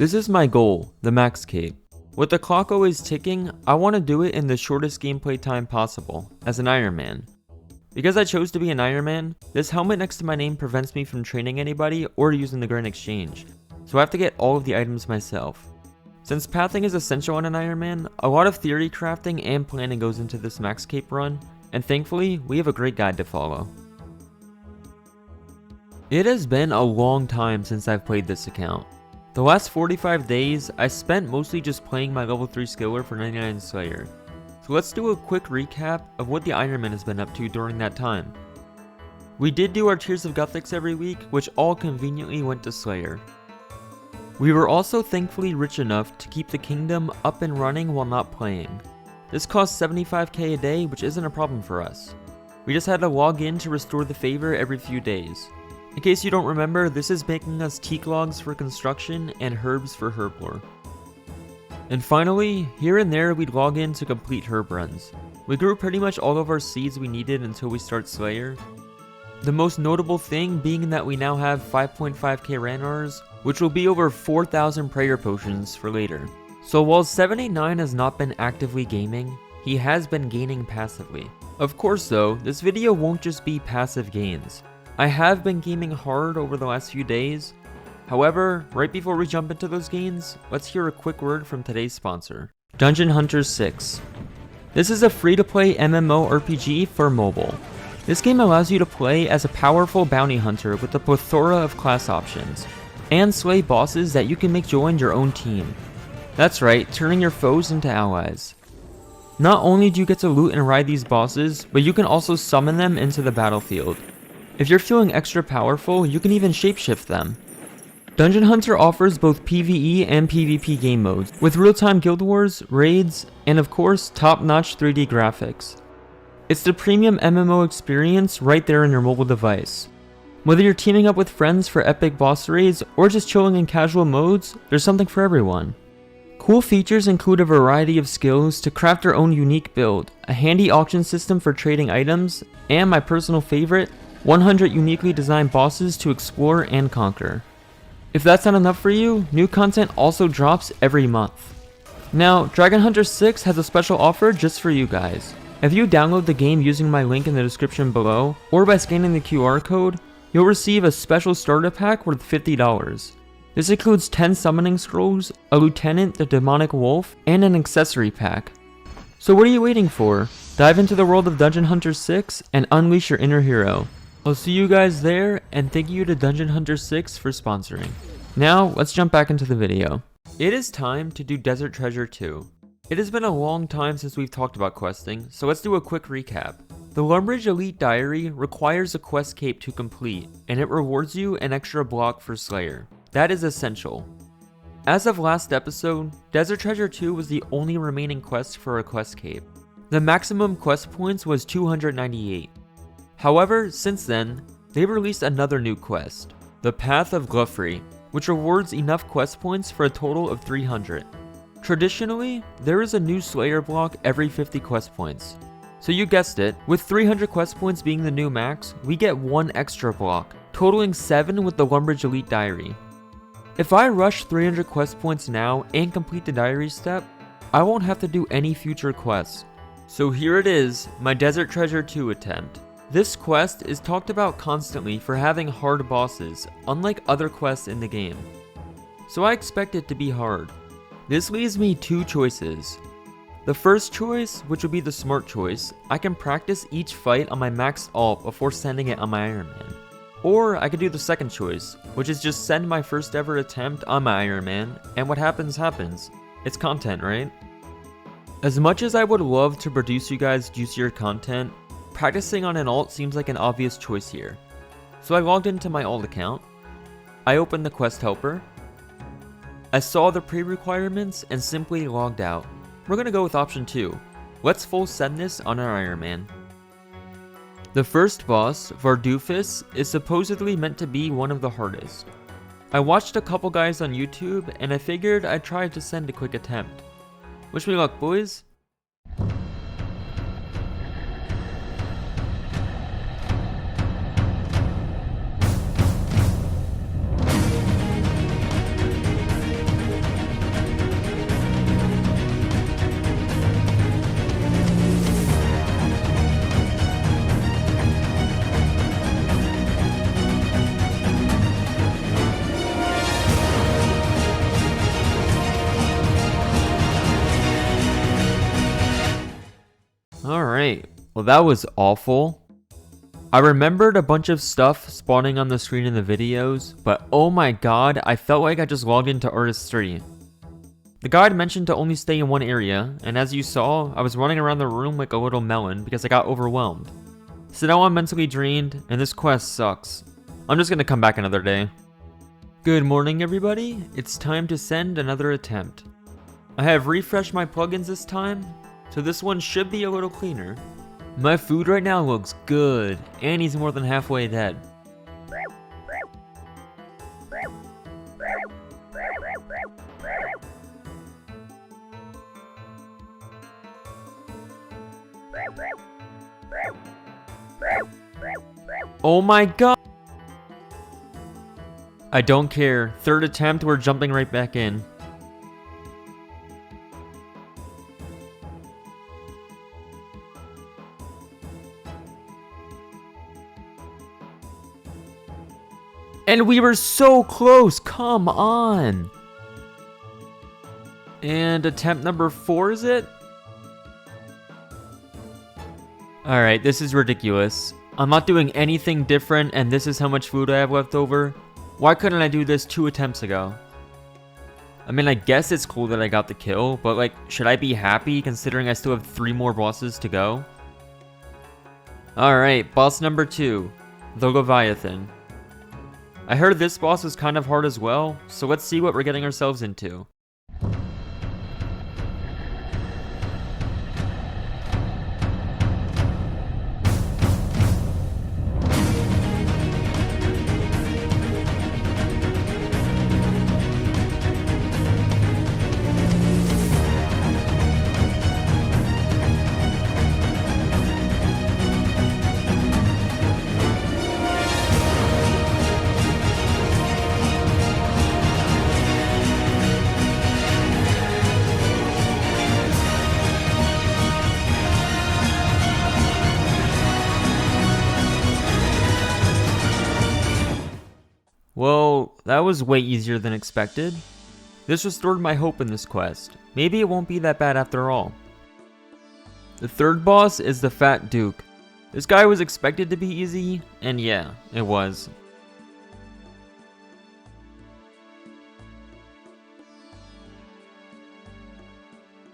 This is my goal, the max cape. With the clock always ticking, I want to do it in the shortest gameplay time possible, as an Ironman. Because I chose to be an Ironman, this helmet next to my name prevents me from training anybody or using the Grand Exchange, so I have to get all of the items myself. Since pathing is essential on an Ironman, a lot of theory crafting and planning goes into this max cape run, and thankfully, we have a great guide to follow. It has been a long time since I've played this account. The last 45 days, I spent mostly just playing my level 3 skiller for 99 Slayer. So let's do a quick recap of what the Ironman has been up to during that time. We did do our Tears of Guthix every week, which all conveniently went to Slayer. We were also thankfully rich enough to keep the kingdom up and running while not playing. This cost 75k a day, which isn't a problem for us. We just had to log in to restore the favor every few days. In case you don't remember, this is making us teak logs for construction and herbs for herb lore. And finally, here and there we'd log in to complete herb runs. We grew pretty much all of our seeds we needed until we start Slayer. The most notable thing being that we now have 5.5k Ranars, which will be over 4,000 prayer potions for later. So while 789 has not been actively gaming, he has been gaining passively. Of course though, this video won't just be passive gains. I have been gaming hard over the last few days. However, right before we jump into those gains, let's hear a quick word from today's sponsor, Dungeon Hunters 6. This is a free-to-play MMORPG for mobile. This game allows you to play as a powerful bounty hunter with a plethora of class options, and slay bosses that you can make join your own team. That's right, turning your foes into allies. Not only do you get to loot and ride these bosses, but you can also summon them into the battlefield. If you're feeling extra powerful, you can even shapeshift them. Dungeon Hunter offers both PvE and PvP game modes, with real-time guild wars, raids, and of course, top-notch 3D graphics. It's the premium MMO experience right there on your mobile device. Whether you're teaming up with friends for epic boss raids, or just chilling in casual modes, there's something for everyone. Cool features include a variety of skills to craft your own unique build, a handy auction system for trading items, and my personal favorite, 100 uniquely designed bosses to explore and conquer. If that's not enough for you, new content also drops every month. Now, Dragon Hunter 6 has a special offer just for you guys. If you download the game using my link in the description below, or by scanning the QR code, you'll receive a special starter pack worth $50. This includes 10 summoning scrolls, a lieutenant, the demonic wolf, and an accessory pack. So what are you waiting for? Dive into the world of Dungeon Hunter 6 and unleash your inner hero. I'll see you guys there, and thank you to Dungeon Hunter 6 for sponsoring. Now, let's jump back into the video. It is time to do Desert Treasure 2. It has been a long time since we've talked about questing, so let's do a quick recap. The Lumbridge Elite Diary requires a quest cape to complete, and it rewards you an extra block for Slayer. That is essential. As of last episode, Desert Treasure 2 was the only remaining quest for a quest cape. The maximum quest points was 298. However, since then, they've released another new quest, the Path of Gluffrey, which rewards enough quest points for a total of 300. Traditionally, there is a new Slayer block every 50 quest points. So you guessed it, with 300 quest points being the new max, we get one extra block, totaling 7 with the Lumbridge Elite Diary. If I rush 300 quest points now and complete the diary step, I won't have to do any future quests. So here it is, my Desert Treasure 2 attempt. This quest is talked about constantly for having hard bosses, unlike other quests in the game. So I expect it to be hard. This leaves me two choices. The first choice, which would be the smart choice, I can practice each fight on my maxed ult before sending it on my Ironman. Or I could do the second choice, which is just send my first ever attempt on my Ironman, and what happens happens. It's content, right? As much as I would love to produce you guys juicier content, practicing on an ult seems like an obvious choice here. So I logged into my ult account, I opened the quest helper, I saw the pre-requirements and simply logged out. We're gonna go with option 2. Let's full send this on our Ironman. The first boss, Vardoofus, is supposedly meant to be one of the hardest. I watched a couple guys on YouTube and I figured I'd try to send a quick attempt. Wish me luck, boys. Alright, well that was awful. I remembered a bunch of stuff spawning on the screen in the videos, but oh my god, I felt like I just logged into Artistry. The guide mentioned to only stay in one area, and as you saw, I was running around the room like a little melon because I got overwhelmed. So now I'm mentally drained, and this quest sucks. I'm just gonna come back another day. Good morning everybody, it's time to send another attempt. I have refreshed my plugins this time, so this one should be a little cleaner. My food right now looks good, and he's more than halfway dead. Oh my god! I don't care. Third attempt, we're jumping right back in. And we were so close, come on! And attempt number 4, is it? Alright, this is ridiculous. I'm not doing anything different, and this is how much food I have left over. Why couldn't I do this 2 attempts ago? I mean, I guess it's cool that I got the kill, but like, should I be happy considering I still have 3 more bosses to go? Alright, boss number 2, the Leviathan. I heard this boss was kind of hard as well, so let's see what we're getting ourselves into. Well, that was way easier than expected. This restored my hope in this quest. Maybe it won't be that bad after all. The third boss is the Fat Duke. This guy was expected to be easy, and yeah, it was.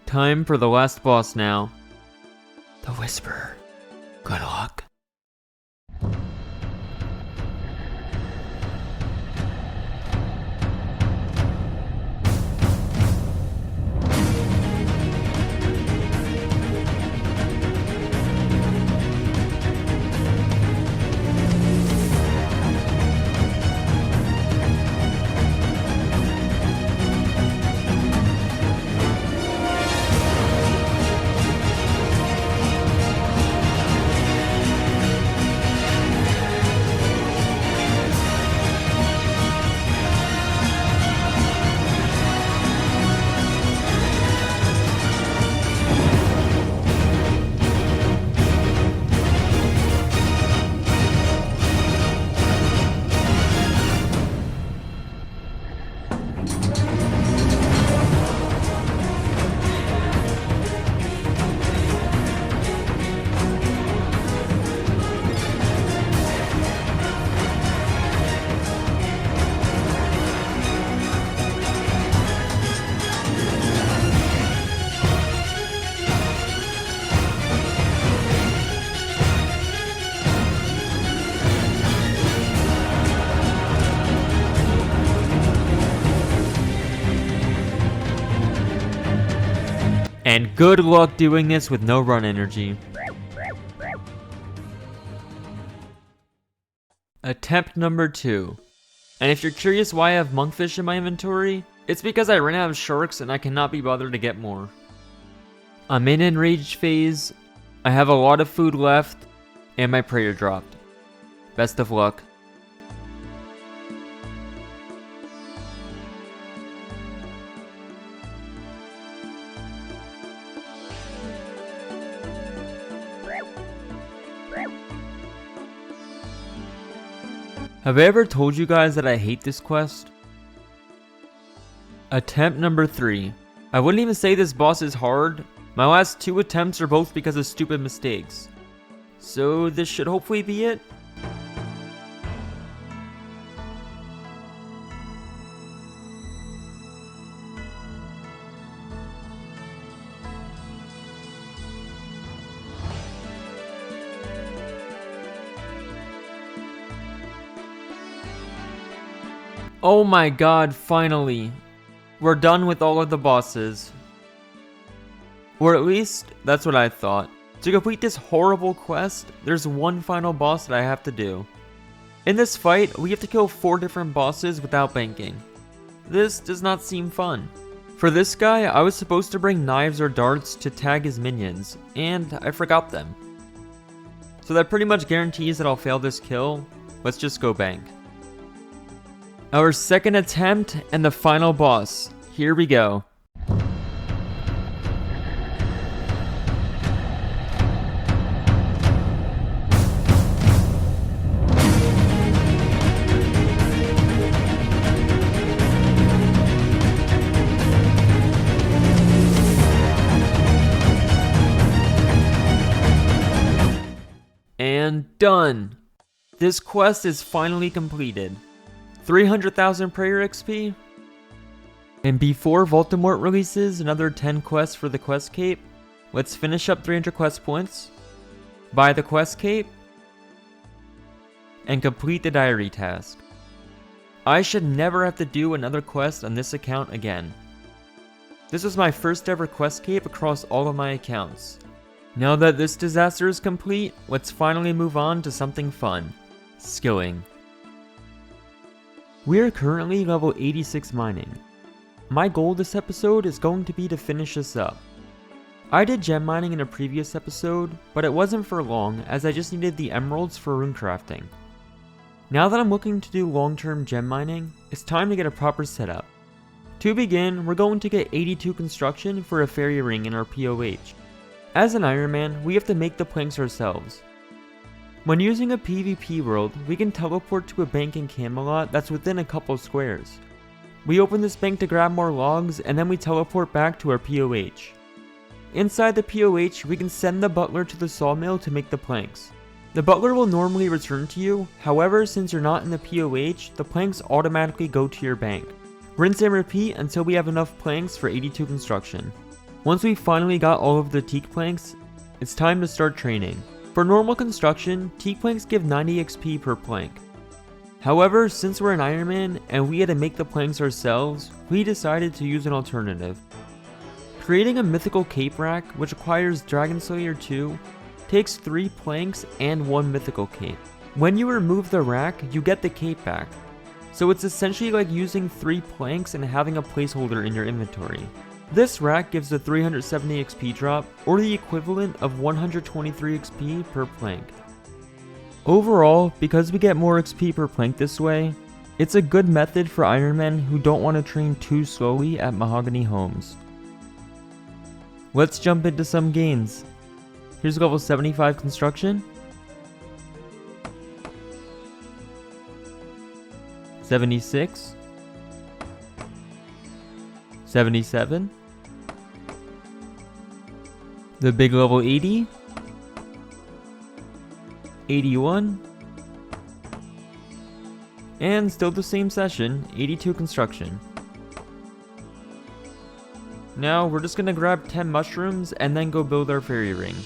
Time for the last boss now. The Whisperer. Good luck. And good luck doing this with no run energy. Attempt number 2. And if you're curious why I have monkfish in my inventory, it's because I ran out of sharks and I cannot be bothered to get more. I'm in enraged phase, I have a lot of food left, and my prayer dropped. Best of luck. Have I ever told you guys that I hate this quest? Attempt number 3. I wouldn't even say this boss is hard, My last 2 attempts are both because of stupid mistakes. So this should hopefully be it. Oh my god, finally! We're done with all of the bosses. Or at least, that's what I thought. To complete this horrible quest, there's one final boss that I have to do. In this fight, we have to kill 4 different bosses without banking. This does not seem fun. For this guy, I was supposed to bring knives or darts to tag his minions, and I forgot them. So that pretty much guarantees that I'll fail this kill. Let's just go bank. Our second attempt and the final boss. Here we go. And done! This quest is finally completed. 300,000 prayer XP? And before Voldemort releases another 10 quests for the quest cape, let's finish up 300 quest points, buy the quest cape, and complete the diary task. I should never have to do another quest on this account again. This was my first ever quest cape across all of my accounts. Now that this disaster is complete, let's finally move on to something fun. Skilling. We are currently level 86 mining. My goal this episode is going to be to finish this up. I did gem mining in a previous episode, but it wasn't for long as I just needed the emeralds for rune crafting. Now that I'm looking to do long-term gem mining, it's time to get a proper setup. To begin, we're going to get 82 construction for a fairy ring in our POH. As an Ironman, we have to make the planks ourselves. When using a PvP world, we can teleport to a bank in Camelot that's within a couple squares. We open this bank to grab more logs, and then we teleport back to our POH. Inside the POH, we can send the butler to the sawmill to make the planks. The butler will normally return to you, however, since you're not in the POH, the planks automatically go to your bank. Rinse and repeat until we have enough planks for 82 construction. Once we finally got all of the teak planks, it's time to start training. For normal construction, teak planks give 90 XP per plank. However, since we're an Ironman and we had to make the planks ourselves, we decided to use an alternative. Creating a mythical cape rack, which requires Dragon Slayer 2, takes 3 planks and 1 mythical cape. When you remove the rack, you get the cape back. So it's essentially like using 3 planks and having a placeholder in your inventory. This rack gives a 370 XP drop, or the equivalent of 123 XP per plank. Overall, because we get more XP per plank this way, it's a good method for Ironmen who don't want to train too slowly at Mahogany Homes. Let's jump into some gains. Here's level 75 construction. 76. 77. The big level 80. 81. And still the same session, 82 construction. Now we're just gonna grab 10 mushrooms and then go build our fairy ring.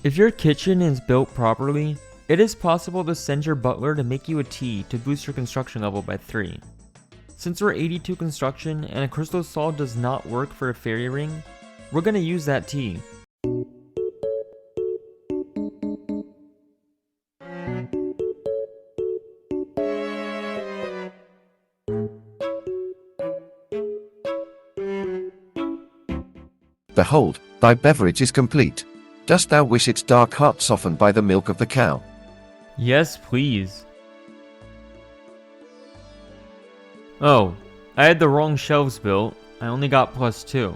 If your kitchen is built properly, it is possible to send your butler to make you a tea to boost your construction level by 3. Since we're 82 construction and a crystal saw does not work for a fairy ring, we're gonna use that tea. Behold, thy beverage is complete. Dost thou wish its dark heart softened by the milk of the cow? Yes, please. Oh, I had the wrong shelves built. I only got +2.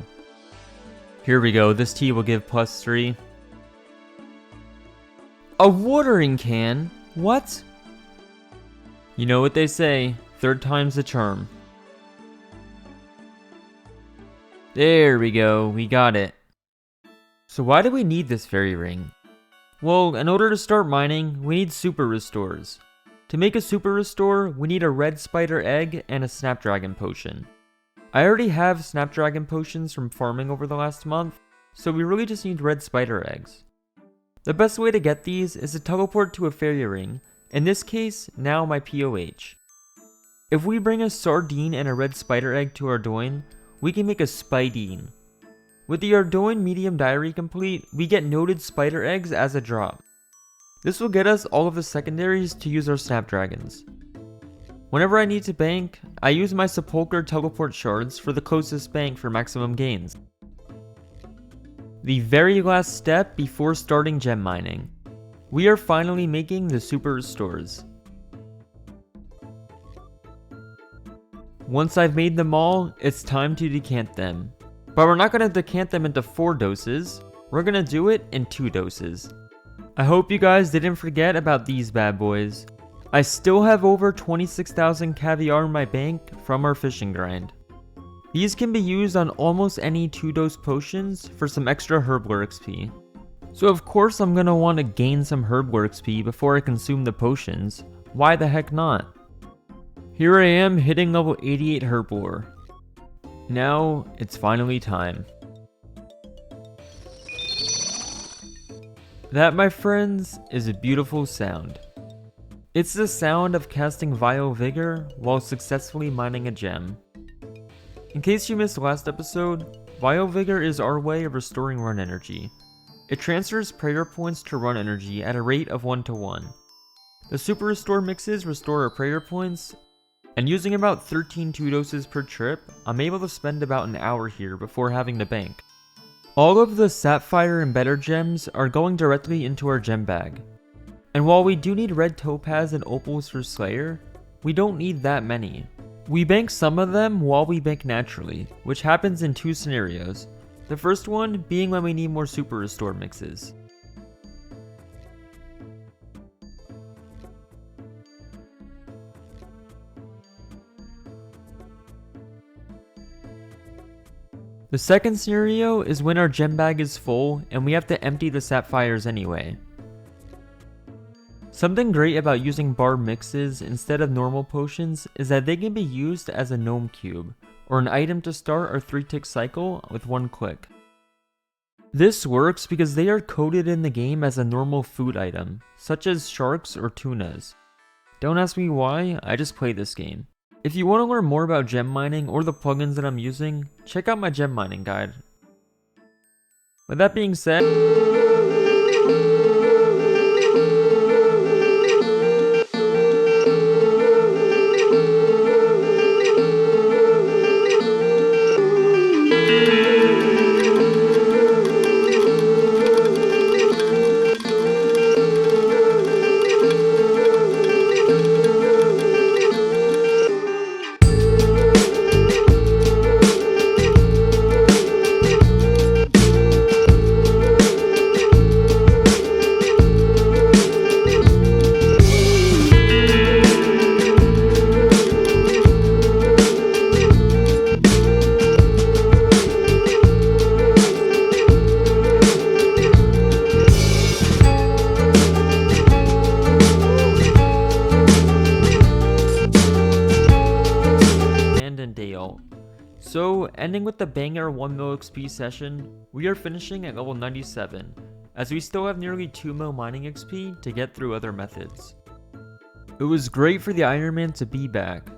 Here we go, this tea will give +3. A watering can? What? You know what they say, third time's the charm. There we go, we got it. So why do we need this fairy ring? Well, in order to start mining, we need super restores. To make a super restore, we need a red spider egg and a snapdragon potion. I already have snapdragon potions from farming over the last month, so we really just need red spider eggs. The best way to get these is to teleport to a fairy ring, in this case, now my POH. If we bring a sardine and a red spider egg to Ardoin, we can make a Spidine. With the Ardoin medium diary complete, we get noted spider eggs as a drop. This will get us all of the secondaries to use our snapdragons. Whenever I need to bank, I use my sepulcher teleport shards for the closest bank for maximum gains. The very last step before starting gem mining. We are finally making the super restores. Once I've made them all, it's time to decant them. But we're not going to decant them into 4 doses, we're going to do it in 2 doses. I hope you guys didn't forget about these bad boys. I still have over 26,000 caviar in my bank from our fishing grind. These can be used on almost any 2-dose potions for some extra herblore XP. So of course I'm going to want to gain some herblore XP before I consume the potions. Why the heck not? Here I am hitting level 88 herblore. Now it's finally time. That, my friends, is a beautiful sound. It's the sound of casting Vile Vigor while successfully mining a gem. In case you missed last episode, Vile Vigor is our way of restoring run energy. It transfers prayer points to run energy at a rate of 1:1. The super restore mixes restore our prayer points, and using about 13 2-doses per trip, I'm able to spend about an hour here before having to bank. All of the sapphire and better gems are going directly into our gem bag. And while we do need red topaz and opals for Slayer, we don't need that many. We bank some of them while we bank naturally, which happens in 2 scenarios. The first one being when we need more super restore mixes. The second scenario is when our gem bag is full and we have to empty the sapphires anyway. Something great about using bar mixes instead of normal potions is that they can be used as a gnome cube, or an item to start our 3-tick cycle with 1 click. This works because they are coded in the game as a normal food item, such as sharks or tunas. Don't ask me why, I just play this game. If you want to learn more about gem mining or the plugins that I'm using, check out my gem mining guide. With that being said, So, ending with the banger 1 mil XP session, we are finishing at level 97, as we still have nearly 2 mil mining XP to get through other methods. It was great for the Ironman to be back.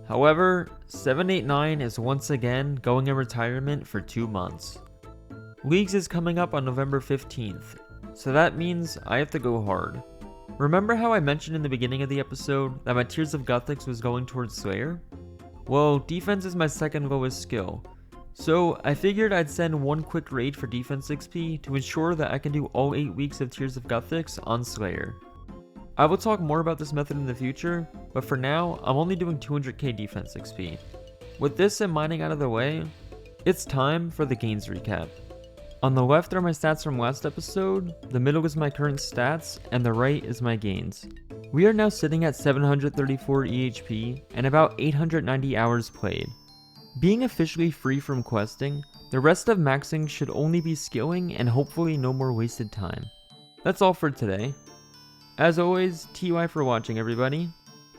However, 789 is once again going in retirement for 2 months. Leagues is coming up on November 15th, so that means I have to go hard. Remember how I mentioned in the beginning of the episode that my Tears of Gothics was going towards Slayer? Well, defense is my second lowest skill, so I figured I'd send 1 quick raid for defense XP to ensure that I can do all 8 weeks of Tears of Gothics on Slayer. I will talk more about this method in the future, but for now, I'm only doing 200k defense XP. With this and mining out of the way, it's time for the gains recap. On the left are my stats from last episode, the middle is my current stats, and the right is my gains. We are now sitting at 734 EHP and about 890 hours played. Being officially free from questing, The rest of maxing should only be skilling and hopefully no more wasted time. That's all for today. As always, TY for watching, everybody.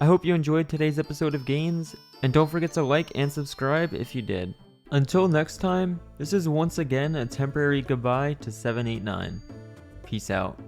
I hope you enjoyed today's episode of Gains, and don't forget to like and subscribe if you did. Until next time, this is once again a temporary goodbye to 789. Peace out.